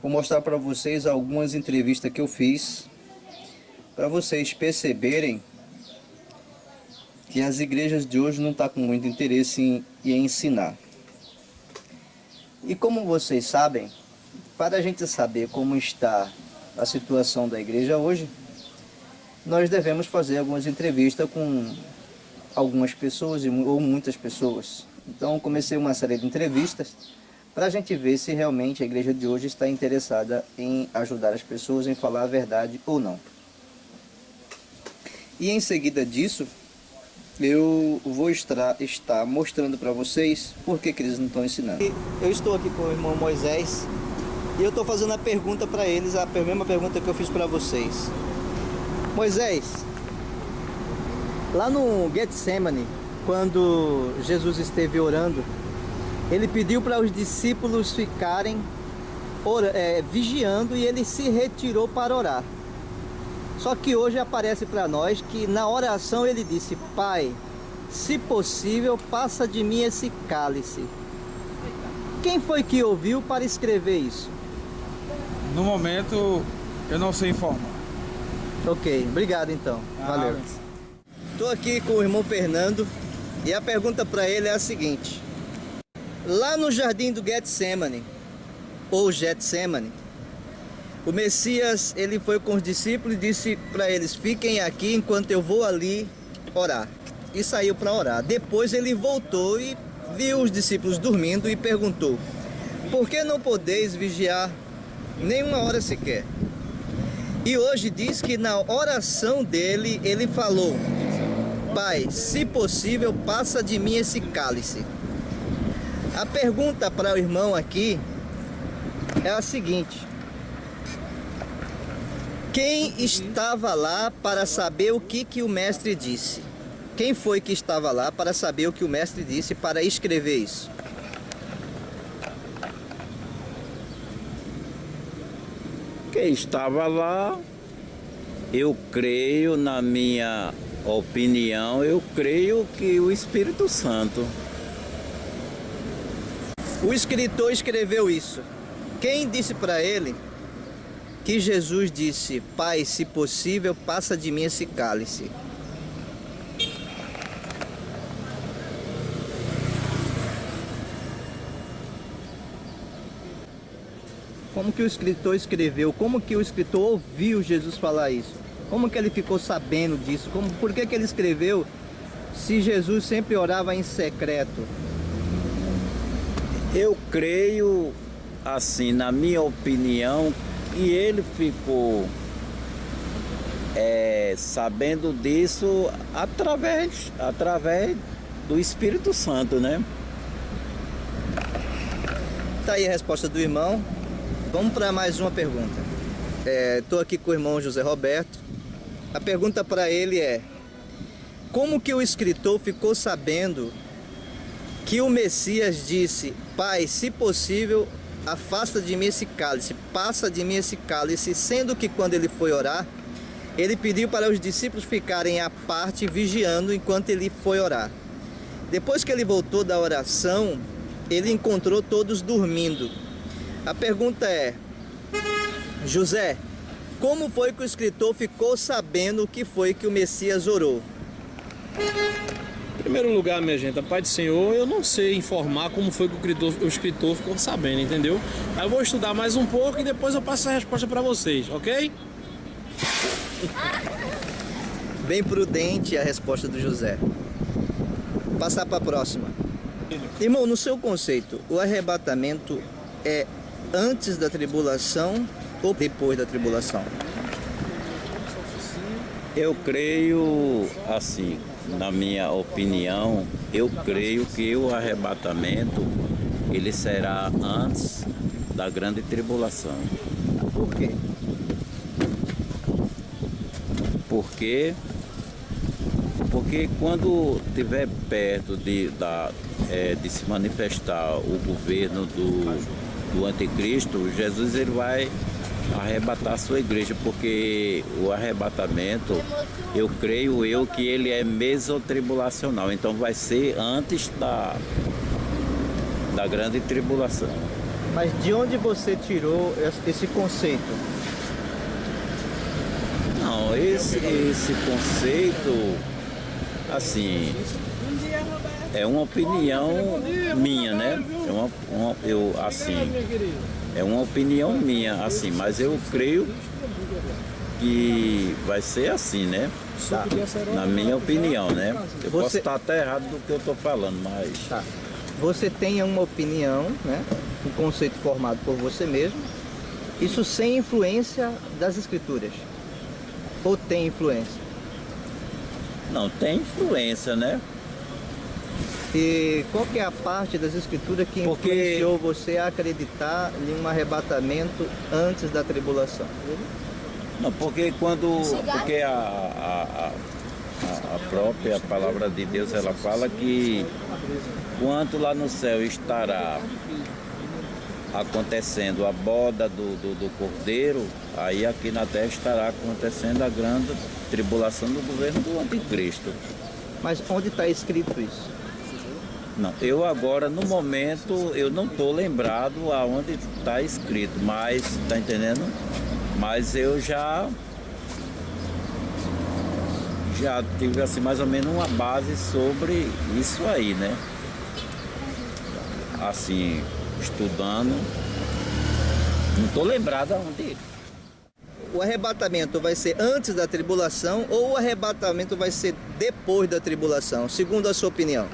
Vou mostrar para vocês algumas entrevistas que eu fiz, para vocês perceberem que as igrejas de hoje não estão com muito interesse em ensinar. E como vocês sabem, para a gente saber como está a situação da igreja hoje, nós devemos fazer algumas entrevistas com algumas pessoas ou muitas pessoas. Então comecei uma série de entrevistas para a gente ver se realmente a igreja de hoje está interessada em ajudar as pessoas, em falar a verdade ou não. E em seguida disso, eu vou estar mostrando para vocês por que eles não estão ensinando. Eu estou aqui com o irmão Moisés e eu estou fazendo a pergunta para eles, a mesma pergunta que eu fiz para vocês. Moisés, lá no Getsemane, quando Jesus esteve orando, ele pediu para os discípulos ficarem vigiando e ele se retirou para orar. Só que hoje aparece para nós que na oração ele disse: Pai, se possível, passa de mim esse cálice. Quem foi que ouviu para escrever isso? No momento, eu não sei informar. Ok, obrigado então. Valeu. Estou aqui com o irmão Fernando e a pergunta para ele é a seguinte: lá no jardim do Getsemane, ou Getsemane, o Messias, ele foi com os discípulos e disse para eles: fiquem aqui enquanto eu vou ali orar. E saiu para orar. Depois ele voltou e viu os discípulos dormindo e perguntou: por que não podeis vigiar nem uma hora sequer? E hoje diz que na oração dele, ele falou: Pai, se possível, passa de mim esse cálice. A pergunta para o irmão aqui é a seguinte: quem estava lá para saber o que o mestre disse? Quem foi que estava lá para saber o que o mestre disse para escrever isso? Quem estava lá, eu creio, na minha opinião, eu creio que o Espírito Santo. O escritor escreveu isso. Quem disse para ele que Jesus disse: Pai, se possível, passa de mim esse cálice? Como que o escritor escreveu? Como que o escritor ouviu Jesus falar isso? Como que ele ficou sabendo disso? Por que ele escreveu se Jesus sempre orava em secreto? Eu creio, assim, na minha opinião, que ele ficou sabendo disso através do Espírito Santo, né? Tá aí a resposta do irmão. Vamos para mais uma pergunta. Estou aqui com o irmão José Roberto. A pergunta para ele é: como que o escritor ficou sabendo que o Messias disse: Pai, se possível, afasta de mim esse cálice, passa de mim esse cálice, sendo que quando ele foi orar, ele pediu para os discípulos ficarem à parte vigiando enquanto ele foi orar. Depois que ele voltou da oração, ele encontrou todos dormindo. A pergunta é: José, como foi que o escritor ficou sabendo o que foi que o Messias orou? Em primeiro lugar, minha gente, a paz do Senhor, eu não sei informar como foi que o escritor ficou sabendo, entendeu? Eu vou estudar mais um pouco e depois eu passo a resposta para vocês, ok? Bem prudente a resposta do José. Vou passar para a próxima. Irmão, no seu conceito, o arrebatamento é antes da tribulação ou depois da tribulação? Eu creio, assim, na minha opinião, eu creio que o arrebatamento, ele será antes da grande tribulação. Por quê? Porque quando estiver perto de se manifestar o governo do anticristo, Jesus ele vai arrebatar a sua igreja, porque o arrebatamento, eu creio que ele é mesotribulacional, então vai ser antes da grande tribulação. Mas de onde você tirou esse conceito? Não, esse conceito, assim, é uma opinião minha, né? É uma opinião minha, assim, mas eu creio que vai ser assim, né? Tá. Na minha opinião, né? Eu posso estar até errado do que eu estou falando, mas... Tá. Você tem uma opinião, né? Um conceito formado por você mesmo, isso sem influência das escrituras. Ou tem influência? Não, tem influência, né? E qual que é a parte das escrituras que influenciou você a acreditar em um arrebatamento antes da tribulação? Não, porque a própria palavra de Deus, ela fala que quanto lá no céu estará acontecendo a boda do Cordeiro, aí aqui na terra estará acontecendo a grande tribulação do governo do Anticristo. Mas onde está escrito isso? Não, eu agora, no momento, eu não estou lembrado aonde está escrito, mas, tá entendendo? Mas eu já tive assim mais ou menos uma base sobre isso aí, né? Assim, estudando, não estou lembrado aonde. O arrebatamento vai ser antes da tribulação ou o arrebatamento vai ser depois da tribulação, segundo a sua opinião?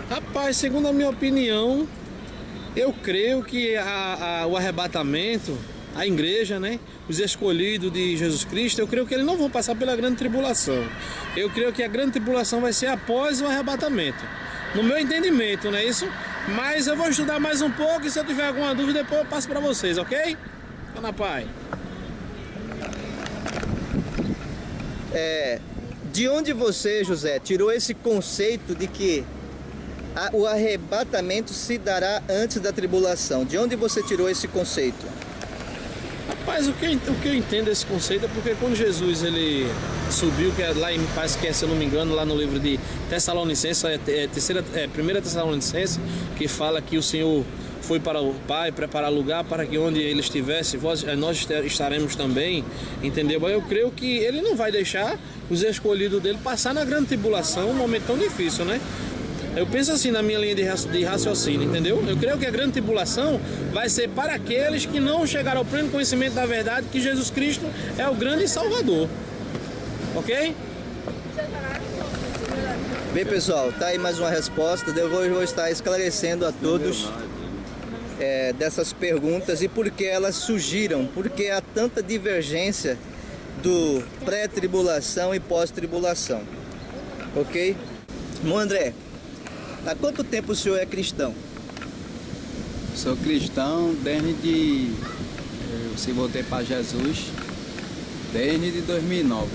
Rapaz, segundo a minha opinião, eu creio que o arrebatamento, a igreja, né? Os escolhidos de Jesus Cristo, eu creio que eles não vão passar pela grande tribulação. Eu creio que a grande tribulação vai ser após o arrebatamento. No meu entendimento, não é isso? Mas eu vou estudar mais um pouco e se eu tiver alguma dúvida, depois eu passo para vocês, ok? Fica na paz. De onde você, José, tirou esse conceito de que o arrebatamento se dará antes da tribulação? De onde você tirou esse conceito? Rapaz, o que eu entendo desse conceito é porque quando Jesus ele subiu, que é lá em paz, que é, se eu não me engano, lá no livro de Tessalonicenses, 1 Tessalonicenses, que fala que o Senhor foi para o Pai preparar lugar para que onde ele estivesse, nós estaremos também, entendeu? Eu creio que ele não vai deixar os escolhidos dele passar na grande tribulação, um momento tão difícil, né? Eu penso assim na minha linha de raciocínio, entendeu? Eu creio que a grande tribulação vai ser para aqueles que não chegaram ao pleno conhecimento da verdade que Jesus Cristo é o grande Salvador. Ok? Bem, pessoal, tá aí mais uma resposta. Eu vou estar esclarecendo a todos dessas perguntas e por que elas surgiram, porque há tanta divergência do pré-tribulação e pós-tribulação. Ok? Irmão André, há quanto tempo o senhor é cristão? Sou cristão desde eu se voltei para Jesus desde 2009.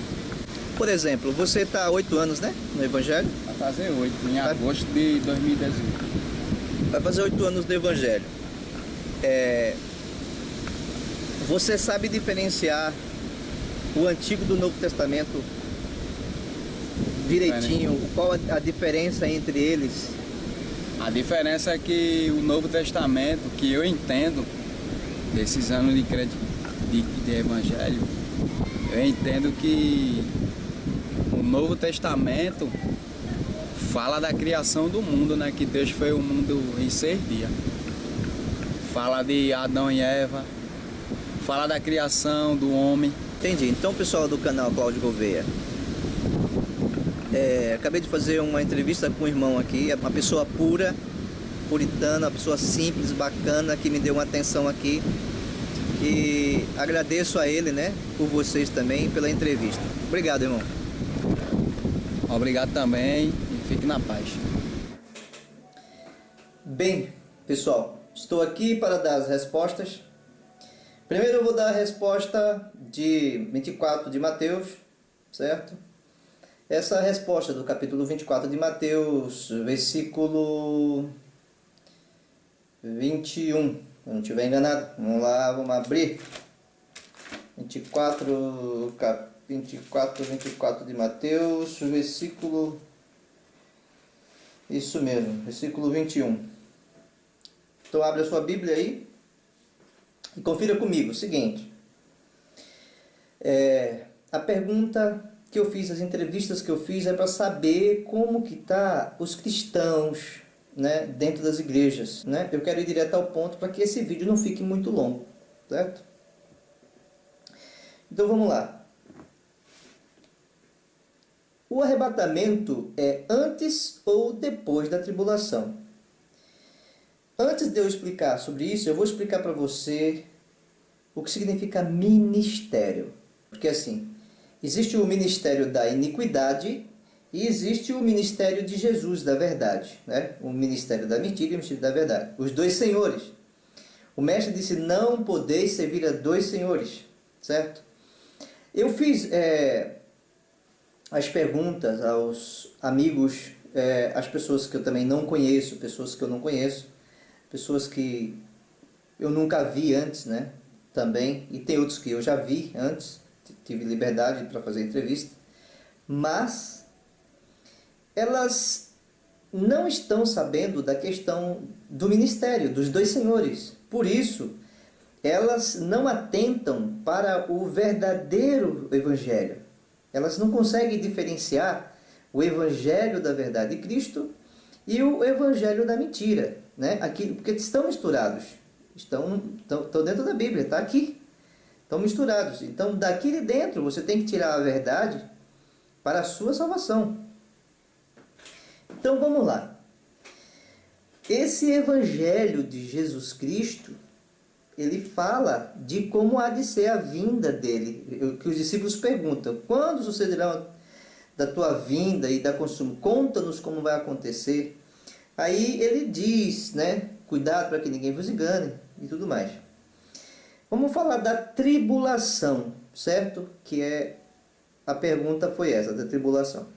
Por exemplo, você está há 8 anos, né, no Evangelho? Vai fazer 8, em agosto de 2018. Vai fazer 8 anos no Evangelho. Você sabe diferenciar o Antigo do Novo Testamento direitinho? Qual a diferença entre eles? A diferença é que o Novo Testamento, que eu entendo, desses anos de Evangelho, eu entendo que o Novo Testamento fala da criação do mundo, né? Que Deus fez o mundo em 6 dias. Fala de Adão e Eva, fala da criação do homem. Entendi. Então, pessoal do canal Cláudio Gouveia, acabei de fazer uma entrevista com um irmão aqui, uma pessoa pura, puritana, uma pessoa simples, bacana, que me deu uma atenção aqui. E agradeço a ele, né, por vocês também, pela entrevista. Obrigado, irmão. Obrigado também e fique na paz. Bem, pessoal, estou aqui para dar as respostas. Primeiro eu vou dar a resposta de 24 de Mateus, certo? Essa resposta do capítulo 24 de Mateus, versículo 21, se eu não estiver enganado. Vamos lá, vamos abrir. 24 de Mateus, versículo... Isso mesmo, versículo 21. Então abre a sua Bíblia aí e confira comigo o seguinte. A pergunta que eu fiz, as entrevistas que eu fiz é para saber como que tá os cristãos, né, dentro das igrejas, né? Eu quero ir direto ao ponto para que esse vídeo não fique muito longo, certo? Então vamos lá. O arrebatamento é antes ou depois da tribulação? Antes de eu explicar sobre isso, eu vou explicar para você o que significa ministério. Porque assim, existe o ministério da iniquidade e existe o ministério de Jesus, da verdade, né? O ministério da mentira e o ministério da verdade. Os dois senhores. O mestre disse, não podeis servir a dois senhores, certo? Eu fiz as perguntas aos amigos, às pessoas que eu também não conheço, pessoas que eu não conheço, pessoas que eu nunca vi antes, né? Também, e tem outros que eu já vi antes, tive liberdade para fazer entrevista, mas elas não estão sabendo da questão do ministério, dos dois senhores. Por isso, elas não atentam para o verdadeiro evangelho. Elas não conseguem diferenciar o evangelho da verdade de Cristo e o evangelho da mentira, né? Aqui, porque estão misturados, estão dentro da Bíblia, está aqui, estão misturados. Então, daqui de dentro, você tem que tirar a verdade para a sua salvação. Então, vamos lá. Esse evangelho de Jesus Cristo, ele fala de como há de ser a vinda dele. Que os discípulos perguntam, quando sucederá da tua vinda e da consumo? Conta-nos como vai acontecer. Aí ele diz, né? Cuidado para que ninguém vos engane e tudo mais. Vamos falar da tribulação, certo? Que a pergunta foi essa, da tribulação.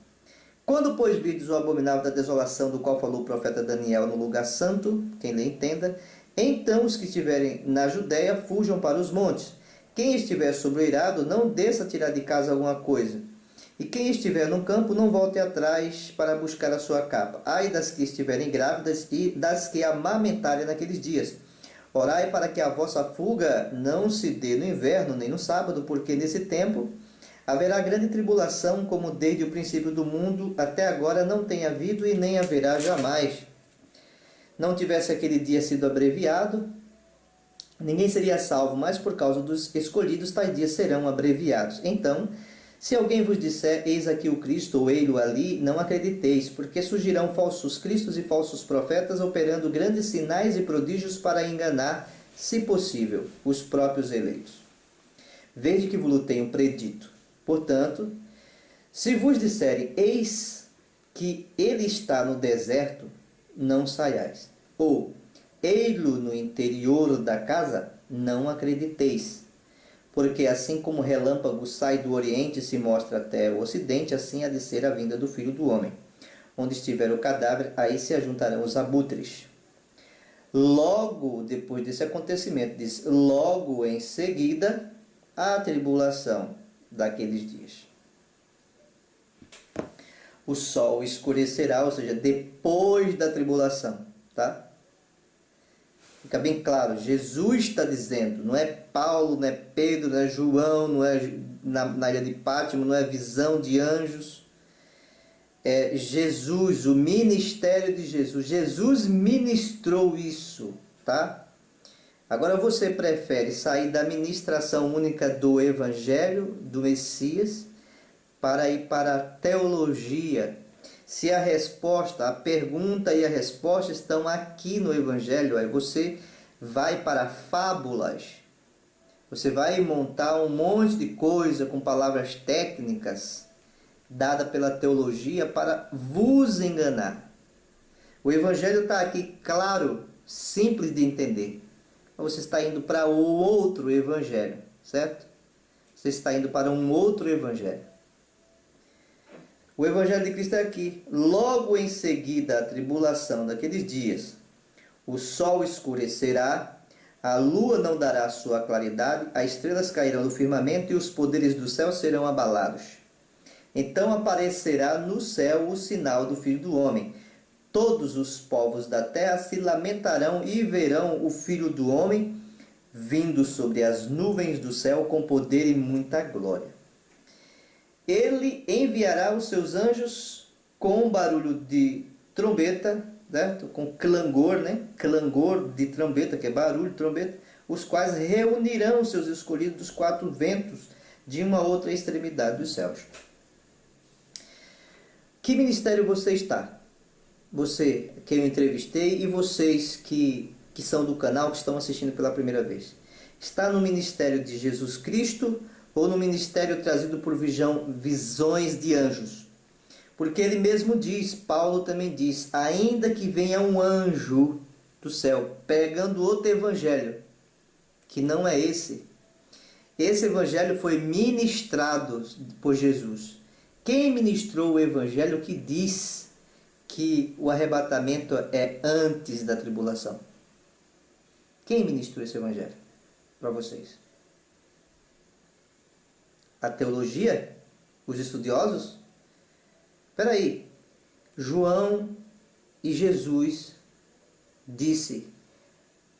Quando, pois, vides o abominável da desolação do qual falou o profeta Daniel no lugar santo, quem lhe entenda, então os que estiverem na Judéia fujam para os montes. Quem estiver sobreirado, não desça tirar de casa alguma coisa. E quem estiver no campo, não volte atrás para buscar a sua capa. Ai das que estiverem grávidas e das que amamentarem naqueles dias. Orai para que a vossa fuga não se dê no inverno, nem no sábado, porque nesse tempo haverá grande tribulação, como desde o princípio do mundo até agora não tem havido e nem haverá jamais. Não tivesse aquele dia sido abreviado, ninguém seria salvo, mas por causa dos escolhidos, tais dias serão abreviados. Então, se alguém vos disser, eis aqui o Cristo, ou ei-lo ali, não acrediteis, porque surgirão falsos cristos e falsos profetas, operando grandes sinais e prodígios para enganar, se possível, os próprios eleitos. Vede que vos tenho predito. Portanto, se vos disserem, eis que ele está no deserto, não saiais. Ou, ei-lo no interior da casa, não acrediteis. Porque assim como o relâmpago sai do oriente e se mostra até o ocidente, assim há de ser a vinda do Filho do Homem. Onde estiver o cadáver, aí se ajuntarão os abutres. Logo depois desse acontecimento, diz, logo em seguida, a tribulação daqueles dias. O sol escurecerá, ou seja, depois da tribulação, tá? Fica bem claro, Jesus está dizendo, não é Paulo, não é Pedro, não é João, não é na ilha de Pátimo, não é visão de anjos. É Jesus, o ministério de Jesus. Jesus ministrou isso, tá? Agora você prefere sair da ministração única do Evangelho, do Messias, para ir para a teologia? Se a resposta, a pergunta e a resposta estão aqui no Evangelho, aí você vai para fábulas, você vai montar um monte de coisa com palavras técnicas, dada pela teologia para vos enganar. O Evangelho está aqui claro, simples de entender. Você está indo para o outro Evangelho, certo? Você está indo para um outro Evangelho. O Evangelho de Cristo é aqui. Logo em seguida a tribulação daqueles dias, o sol escurecerá, a lua não dará sua claridade, as estrelas cairão do firmamento e os poderes do céu serão abalados. Então aparecerá no céu o sinal do Filho do Homem. todos os povos da terra se lamentarão e verão o Filho do Homem vindo sobre as nuvens do céu com poder e muita glória. Ele enviará os seus anjos com barulho de trombeta, certo? Com clangor, né? Clangor de trombeta, que é barulho de trombeta, os quais reunirão os seus escolhidos dos quatro ventos de uma outra extremidade dos céus. Que ministério você está? Você que eu entrevistei e vocês que são do canal, que estão assistindo pela primeira vez. Está no ministério de Jesus Cristo ou no ministério trazido por visões de anjos? Porque ele mesmo diz, Paulo também diz, ainda que venha um anjo do céu pregando outro evangelho, que não é esse. Esse evangelho foi ministrado por Jesus. Quem ministrou o evangelho que diz que o arrebatamento é antes da tribulação? Quem ministrou esse evangelho para vocês? A teologia? Os estudiosos? Espera aí. João e Jesus disse: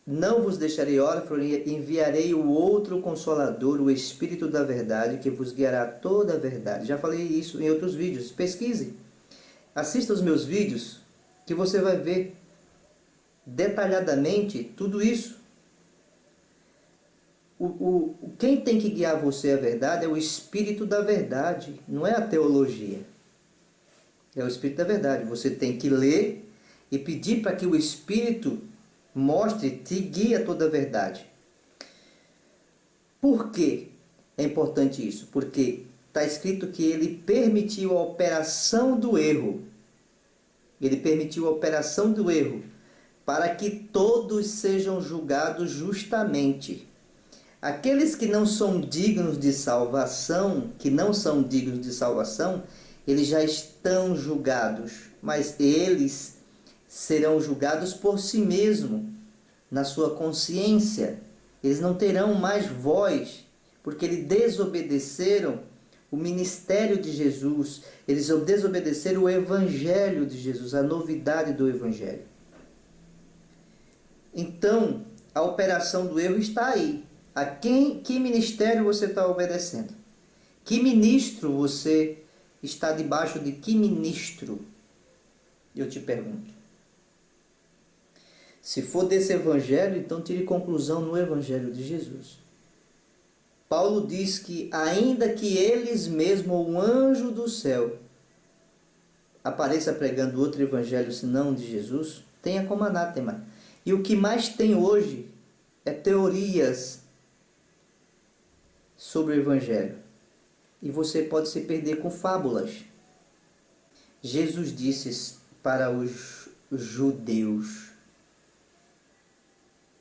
não vos deixarei órfãos, enviarei o outro Consolador, o Espírito da Verdade, que vos guiará toda a verdade. Já falei isso em outros vídeos. Pesquise. Assista os meus vídeos, que você vai ver detalhadamente tudo isso. Quem tem que guiar você à verdade é o Espírito da Verdade, não é a teologia. É o Espírito da Verdade. Você tem que ler e pedir para que o Espírito mostre, te guie a toda a verdade. Por que é importante isso? Porque está escrito que ele permitiu a operação do erro. Ele permitiu a operação do erro para que todos sejam julgados justamente. Aqueles que não são dignos de salvação, eles já estão julgados, mas eles serão julgados por si mesmos, na sua consciência. Eles não terão mais voz, porque eles desobedeceram o ministério de Jesus, eles desobedeceram o evangelho de Jesus, a novidade do evangelho. Então, a operação do erro está aí. A que ministério você está obedecendo? Que ministro você está debaixo de que ministro? Eu te pergunto. Se for desse evangelho, então tire conclusão no evangelho de Jesus. Paulo diz que ainda que eles mesmos, ou um anjo do céu, apareça pregando outro evangelho senão de Jesus, tenha como anátema. E o que mais tem hoje é teorias sobre o evangelho. E você pode se perder com fábulas. Jesus disse para os judeus: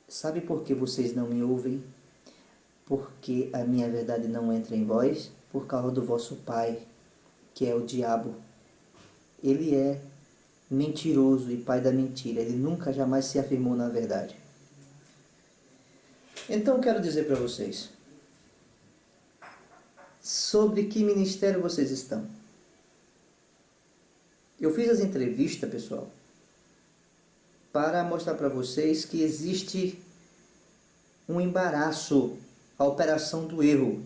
sabe por que vocês não me ouvem? Porque a minha verdade não entra em vós? Por causa do vosso pai, que é o diabo. Ele é mentiroso e pai da mentira. Ele nunca jamais se afirmou na verdade. Então quero dizer para vocês, sobre que ministério vocês estão. Eu fiz as entrevistas, pessoal, para mostrar para vocês que existe um embaraço, a operação do erro,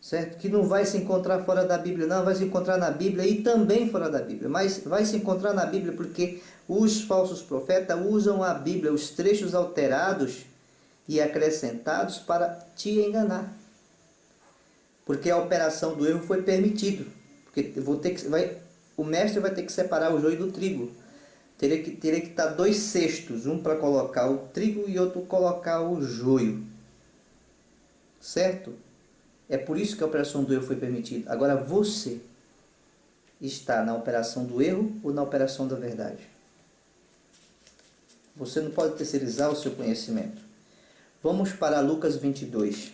certo? Que não vai se encontrar fora da Bíblia, não, vai se encontrar na Bíblia e também fora da Bíblia, mas vai se encontrar na Bíblia porque os falsos profetas usam a Bíblia, os trechos alterados e acrescentados para te enganar. Porque a operação do erro foi permitido, porque o mestre vai ter que separar o joio do trigo. Teria que estar 2 cestos, um para colocar o trigo e outro colocar o joio. Certo? É por isso que a operação do erro foi permitida. Agora você está na operação do erro ou na operação da verdade? Você não pode terceirizar o seu conhecimento. Vamos para Lucas 22.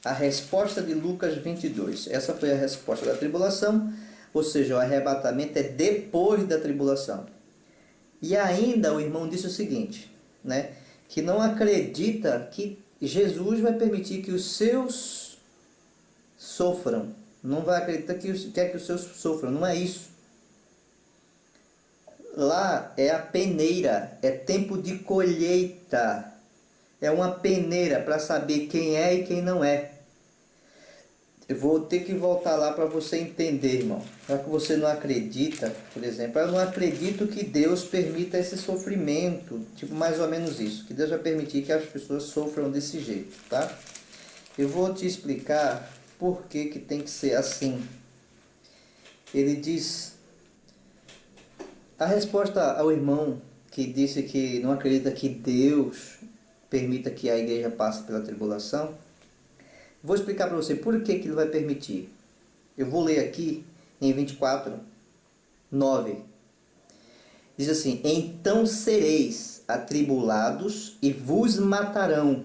A resposta de Lucas 22. Essa foi a resposta da tribulação. Ou seja, o arrebatamento é depois da tribulação. E ainda o irmão disse o seguinte, né? Que não acredita que Jesus vai permitir que os seus sofram. Não vai acreditar que quer que os seus sofram. Não é isso. Lá é a peneira, é tempo de colheita. É uma peneira para saber quem é e quem não é. Eu vou ter que voltar lá para você entender, irmão. Já que você não acredita, por exemplo, eu não acredito que Deus permita esse sofrimento. Tipo, mais ou menos isso. Que Deus vai permitir que as pessoas sofram desse jeito, tá? Eu vou te explicar por que que tem que ser assim. Ele diz... A resposta ao irmão que disse que não acredita que Deus permita que a igreja passe pela tribulação, vou explicar para você por que que ele vai permitir. Eu vou ler aqui em 24:9. Diz assim: então sereis atribulados e vos matarão.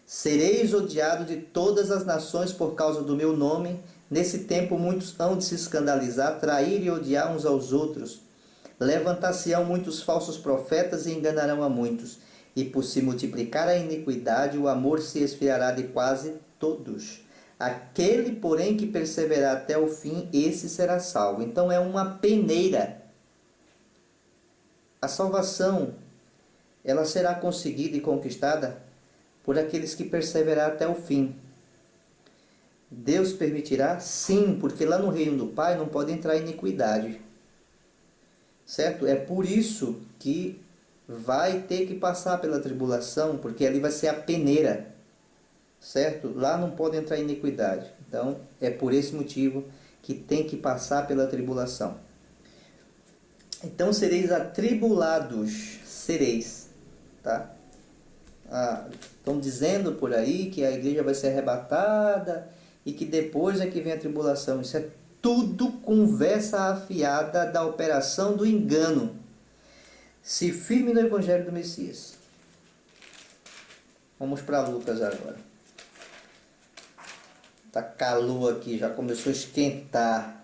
Sereis odiados de todas as nações por causa do meu nome. Nesse tempo muitos hão de se escandalizar, trair e odiar uns aos outros. Levantar-se-ão muitos falsos profetas e enganarão a muitos. E por se multiplicar a iniquidade, o amor se esfriará de quase todos. Aquele, porém, que perseverar até o fim, esse será salvo. Então é uma peneira. A salvação, ela será conseguida e conquistada por aqueles que perseverar até o fim. Deus permitirá? Sim, porque lá no reino do Pai não pode entrar iniquidade. Certo? É por isso que vai ter que passar pela tribulação, porque ali vai ser a peneira. Certo? Lá não pode entrar iniquidade. Então, é por esse motivo que tem que passar pela tribulação. Então, sereis atribulados. Sereis. Tá? Estão dizendo por aí que a igreja vai ser arrebatada e que depois é que vem a tribulação. Isso é tudo conversa afiada da operação do engano. Se firme no Evangelho do Messias. Vamos para Lucas agora. Tá calor aqui, já começou a esquentar.